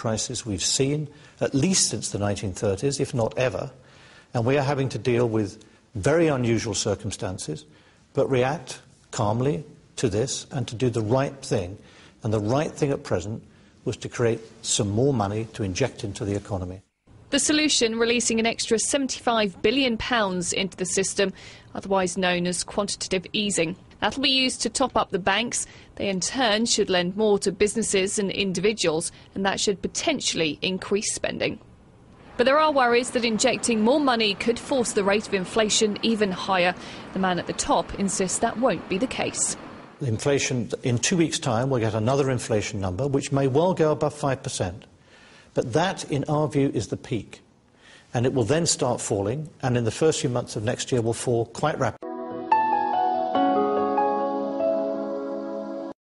crisis we've seen, at least since the 1930s, if not ever, and we are having to deal with very unusual circumstances, but react calmly to this and to do the right thing. And the right thing at present was to create some more money to inject into the economy. The solution, releasing an extra £75 billion into the system, otherwise known as quantitative easing. That'll be used to top up the banks. They in turn should lend more to businesses and individuals, and that should potentially increase spending. But there are worries that injecting more money could force the rate of inflation even higher. The man at the top insists that won't be the case. Inflation, in 2 weeks' time, we'll get another inflation number, which may well go above 5%. But that, in our view, is the peak. And it will then start falling, and in the first few months of next year will fall quite rapidly.